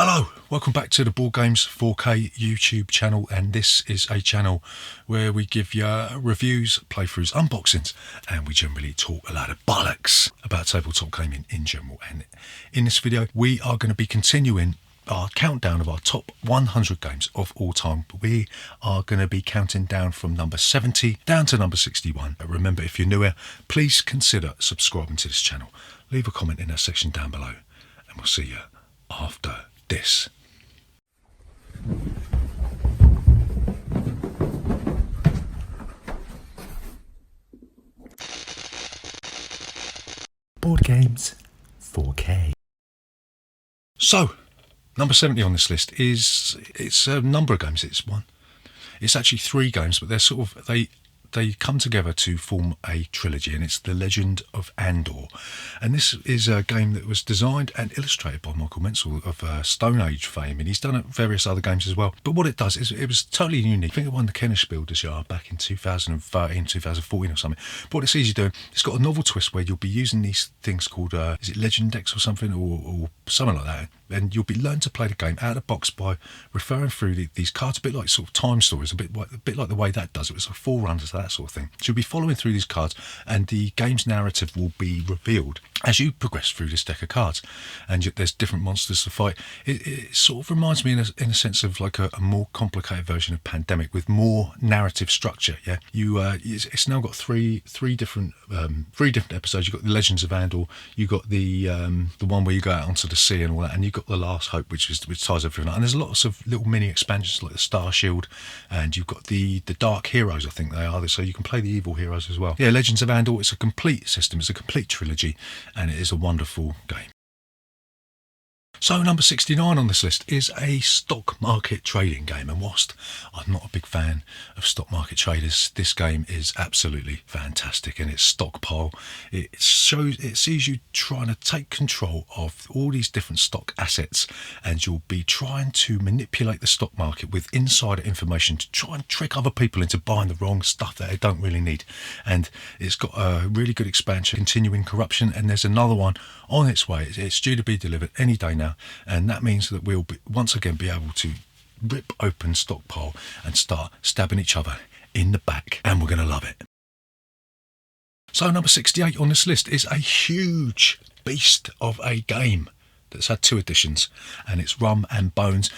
Hello, welcome back to the Board Games 4K YouTube channel, and this is a channel where we give you reviews, playthroughs, unboxings, and we generally talk a lot of bollocks about tabletop gaming in general. And in this video we are going to be continuing our countdown of our top 100 games of all time. We are going to be counting down from number 70 down to number 61. Remember, if you're new here, please consider subscribing to this channel. Leave a comment in that section down below, and we'll see you after this. Board Games 4K. So, number 70 on this list it's a number of games. It's actually 3 games, but they're sort of they come together to form a trilogy, and it's The Legend of Endor. And this is a game that was designed and illustrated by Michael Menzel of Stone Age fame, and he's done various other games as well. But what it does is it was totally unique. I think it won the Kennish Builders Yard back in 2013, 2014 or something. But what it's easy doing, it's got a novel twist where you'll be using these things called, is it Legend Decks or something, or something like that. And you'll be learning to play the game out of the box by referring through these cards, a bit like sort of time stories, a bit like the way that does. It was a forerunner to that sort of thing. So you'll be following through these cards, and the game's narrative will be revealed as you progress through this deck of cards. And there's different monsters to fight. It sort of reminds me in a sense of like a more complicated version of Pandemic with more narrative structure. Yeah, it's now got three different episodes. You've got the Legends of Endor. You got the one where you go out onto the sea and all that, and you've got the Last Hope, which ties everything up. And there's lots of little mini expansions like the Star Shield, and you've got the Dark Heroes, I think they are. So you can play the evil heroes as well. Yeah, Legends of Endor. It's a complete system. It's a complete trilogy, and it is a wonderful game. So number 69 on this list is a stock market trading game, and whilst I'm not a big fan of stock market traders, this game is absolutely fantastic. And its stockpile, it sees you trying to take control of all these different stock assets, and you'll be trying to manipulate the stock market with insider information to try and trick other people into buying the wrong stuff that they don't really need. And it's got a really good expansion, Continuing Corruption, and there's another one on its way. It's due to be delivered any day now. And that means that we'll once again be able to rip open stockpile and start stabbing each other in the back, and we're going to love it. So number 68 on this list is a huge beast of a game that's had 2 editions, and it's Rum and Bones.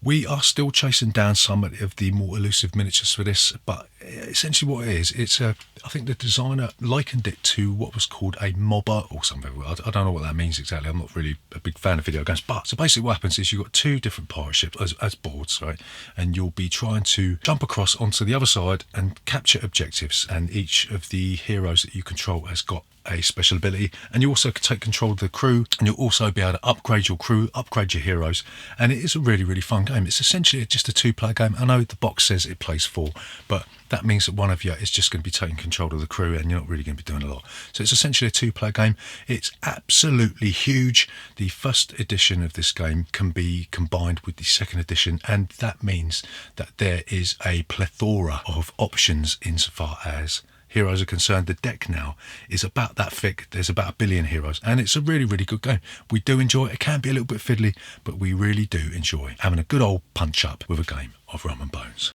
We are still chasing down some of the more elusive miniatures for this, but essentially what it is, I think the designer likened it to what was called a mobber or something. I don't know what that means exactly. I'm not really a big fan of video games, but so basically what happens is you've got 2 different pirate ships as boards, right? And you'll be trying to jump across onto the other side and capture objectives, and each of the heroes that you control has got a special ability, and you also can take control of the crew, and you'll also be able to upgrade your crew, upgrade your heroes, and it is a really, really fun game. It's essentially just a 2-player game. I know the box says it plays 4, but that means that one of you is just going to be taking control of the crew, and you're not really going to be doing a lot. So it's essentially a 2-player game. It's absolutely huge. The first edition of this game can be combined with the second edition, and that means that there is a plethora of options insofar as heroes are concerned. The deck now is about that thick. There's about 1 billion heroes, and it's a really, really good game. We do enjoy it. It can be a little bit fiddly, but we really do enjoy having a good old punch up with a game of Rum and Bones.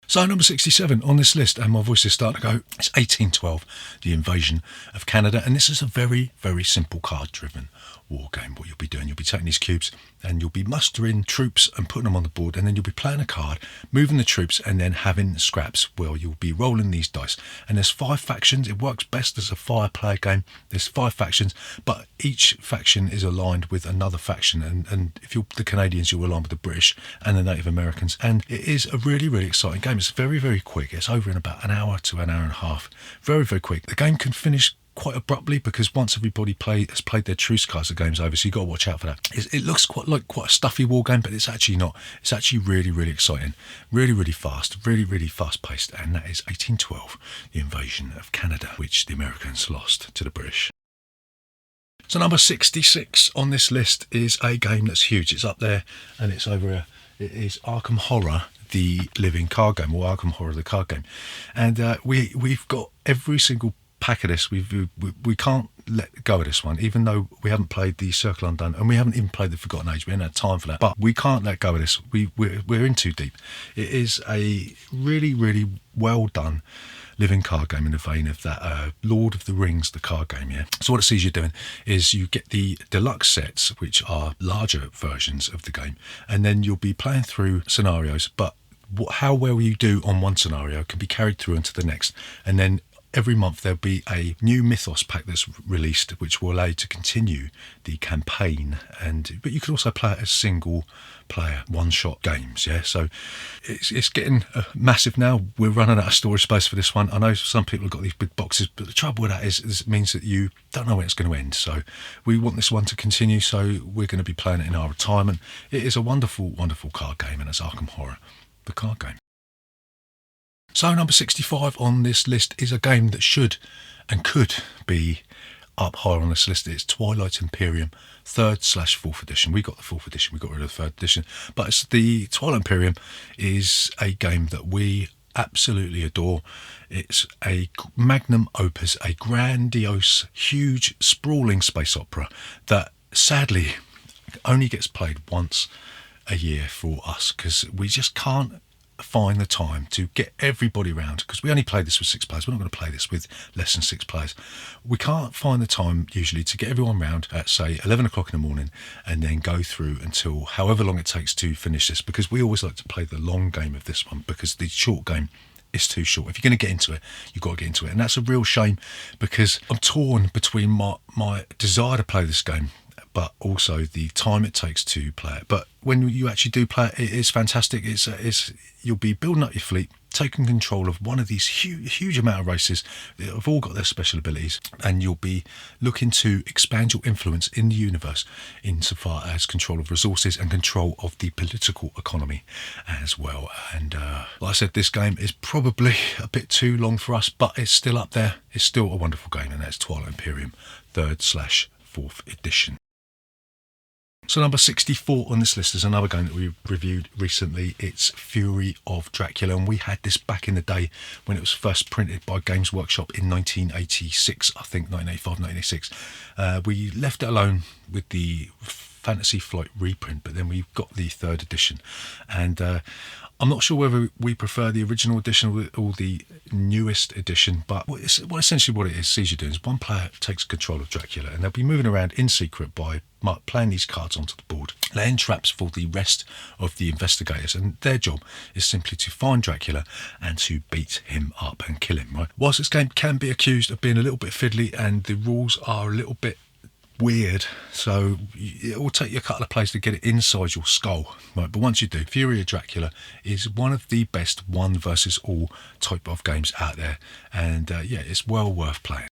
So number 67 on this list, and my voice is starting to go, it's 1812, The Invasion of Canada. And this is a very, very simple card-driven war game. What you'll be doing, you'll be taking these cubes and you'll be mustering troops and putting them on the board, and then you'll be playing a card, moving the troops, and then having scraps. Well, you'll be rolling these dice, and there's 5 factions. It works best as a 5-player game. There's 5 factions, but each faction is aligned with another faction, and if you're the Canadians, you'll align with the British and the Native Americans. And it is a really, really exciting game. It's very, very quick. It's over in about an hour to an hour and a half. Very, very quick. The game can finish quite abruptly, because once everybody has played their truce cards, the game's over, so you've got to watch out for that. It looks quite a stuffy war game, but it's actually not. It's actually really, really exciting, really, really fast, really, really fast paced, and that is 1812, The Invasion of Canada, which the Americans lost to the British. So number 66 on this list is a game that's huge. It's up there, and it's over here. It is Arkham Horror, the living card game, or Arkham Horror, the card game. And we've got every single pack of this. We can't let go of this one, even though we haven't played the Circle Undone and we haven't even played the Forgotten Age. We haven't had time for that, but we can't let go of this. We're in too deep. It is a really, really well done living card game in the vein of that Lord of the Rings, the card game. Yeah. So what it sees you doing is you get the deluxe sets, which are larger versions of the game, and then you'll be playing through scenarios, but how well you do on one scenario can be carried through into the next, and then every month there'll be a new Mythos pack that's released, which will allow you to continue the campaign. But you can also play it as single player one-shot games. Yeah, so it's getting massive now. We're running out of storage space for this one. I know some people have got these big boxes, but the trouble with that is it means that you don't know when it's going to end. So we want this one to continue, so we're going to be playing it in our retirement. It is a wonderful, wonderful card game, and it's Arkham Horror, the card game. So number 65 on this list is a game that should and could be up higher on this list. It's Twilight Imperium 3rd/4th edition. We got the 4th edition, we got rid of the 3rd edition, but it's the Twilight Imperium is a game that we absolutely adore. It's a magnum opus, a grandiose, huge, sprawling space opera that sadly only gets played once a year for us, because we just can't find the time to get everybody round, because we only play this with 6 players. We're not going to play this with less than 6 players. We can't find the time usually to get everyone round at say 11 o'clock in the morning and then go through until however long it takes to finish this, because we always like to play the long game of this one, because the short game is too short. If you're going to get into it, you've got to get into it, and that's a real shame, because I'm torn between my desire to play this game but also the time it takes to play it. But when you actually do play it, it is fantastic. It's you'll be building up your fleet, taking control of one of these huge amount of races that have all got their special abilities, and you'll be looking to expand your influence in the universe insofar as control of resources and control of the political economy as well. And like I said, this game is probably a bit too long for us, but it's still up there. It's still a wonderful game, and that's Twilight Imperium 3rd/4th edition. So number 64 on this list is another game that we reviewed recently. It's Fury of Dracula, and we had this back in the day when it was first printed by Games Workshop in 1986, I think 1985, 1986. We left it alone with the Fantasy Flight reprint, but then we got the 3rd edition, and I'm not sure whether we prefer the original edition or the newest edition, but essentially what it is sees you doing is one player takes control of Dracula, and they'll be moving around in secret by playing these cards onto the board, laying traps for the rest of the investigators, and their job is simply to find Dracula and to beat him up and kill him, right? Whilst this game can be accused of being a little bit fiddly and the rules are a little bit weird, so it will take you a couple of plays to get it inside your skull, right? But once you do, Fury of Dracula is one of the best one versus all type of games out there, and yeah, it's well worth playing.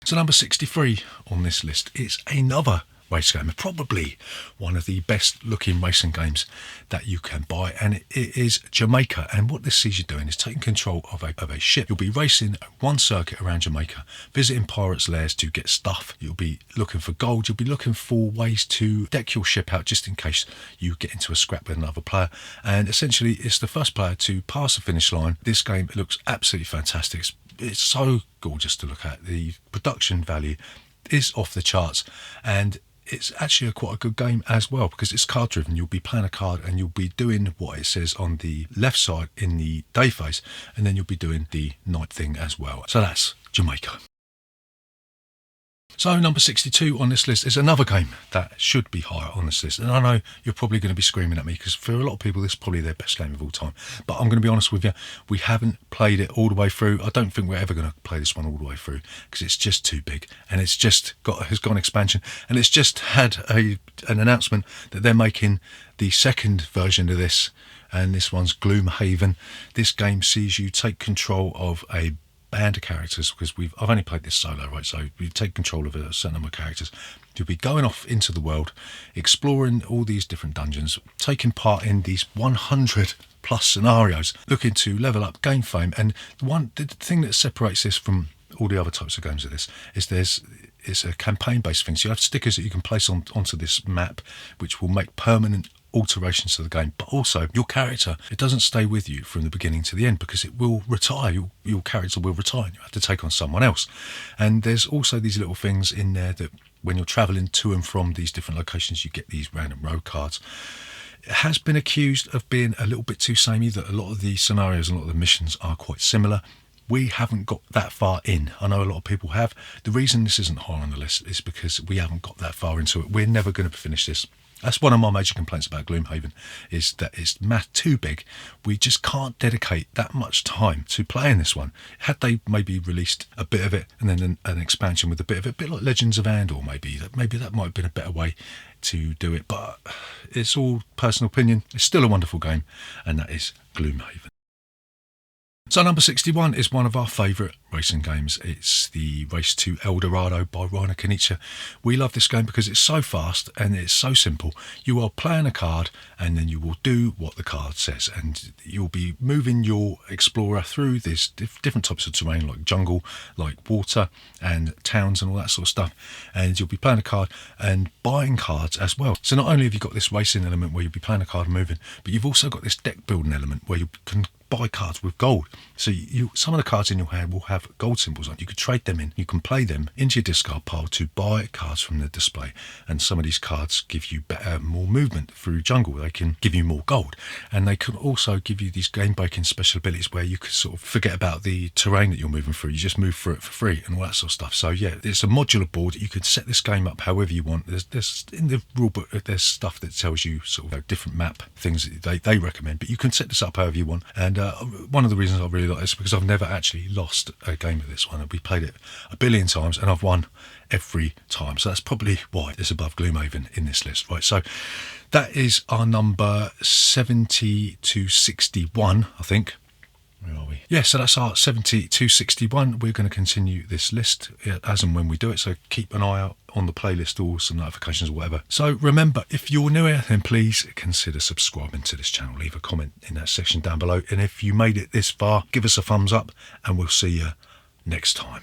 So number 63 on this list is another race game, probably one of the best looking racing games that you can buy, and it is Jamaica. And what this sees you doing is taking control of a ship. You'll be racing one circuit around Jamaica, visiting pirates' lairs to get stuff. You'll be looking for gold. You'll be looking for ways to deck your ship out just in case you get into a scrap with another player, and essentially it's the first player to pass the finish line. This game looks absolutely fantastic. It's so gorgeous to look at. The production value is off the charts, and it's actually quite a good game as well, because it's card driven. You'll be playing a card and you'll be doing what it says on the left side in the day phase, and then you'll be doing the night thing as well. So that's Jamaica. So number 62 on this list is another game that should be higher on this list, and I know you're probably going to be screaming at me, because for a lot of people this is probably their best game of all time, but I'm going to be honest with you, we haven't played it all the way through. I don't think we're ever going to play this one all the way through, because it's just too big, and it's just has got an expansion, and it's just had an announcement that they're making the second version of this, and this one's Gloom Haven. This game sees you take control of a band of characters, because I've only played this solo, right? So you take control of a certain number of characters. You'll be going off into the world, exploring all these different dungeons, taking part in these 100 plus scenarios, looking to level up, gain fame. And the thing that separates this from all the other types of games of this is it's a campaign based thing. So you have stickers that you can place onto this map, which will make permanent alterations to the game, but also your character, it doesn't stay with you from the beginning to the end because it will retire. Your character will retire and you have to take on someone else. And there's also these little things in there that when you're travelling to and from these different locations, you get these random road cards. It has been accused of being a little bit too samey, that a lot of the scenarios and a lot of the missions are quite similar. We haven't got that far in. I know a lot of people have. The reason this isn't high on the list is because we haven't got that far into it. We're never going to finish this. That's one of my major complaints about Gloom Haven, is that it's too big. We just can't dedicate that much time to playing this one. Had they maybe released a bit of it and then an expansion with a bit of it, a bit like Legends of Endor, maybe that might have been a better way to do it. But it's all personal opinion. It's still a wonderful game, and that is Gloom Haven. So number 61 is one of our favourite racing games. It's the Race to El Dorado by Reiner Knizia. We love this game because it's so fast and it's so simple. You are playing a card and then you will do what the card says, and you'll be moving your explorer through these different types of terrain, like jungle, like water and towns and all that sort of stuff, and you'll be playing a card and buying cards as well. So not only have you got this racing element where you'll be playing a card and moving, but you've also got this deck building element where you can buy cards with gold. So some of the cards in your hand will have gold symbols on. You could trade them in. You can play them into your discard pile to buy cards from the display. And some of these cards give you more movement through jungle. They can give you more gold. And they can also give you these game breaking special abilities where you could sort of forget about the terrain that you're moving through. You just move through it for free and all that sort of stuff. So yeah, it's a modular board. You could set this game up however you want. There's in the rule book, there's stuff that tells you sort of different map things that they recommend, but you can set this up however you want. And one of the reasons I really like this is because I've never actually lost a game of this one. We played it a billion times and I've won every time. So that's probably why it's above Gloom Haven in this list, right? So that is our number 70 to 61, I think. Where are we? Yeah, so that's our 70 to 61. We're going to continue this list as and when we do it, so keep an eye out on the playlist or some notifications or whatever. So remember, if you're new here, then please consider subscribing to this channel. Leave a comment in that section down below, and if you made it this far, give us a thumbs up and we'll see you next time.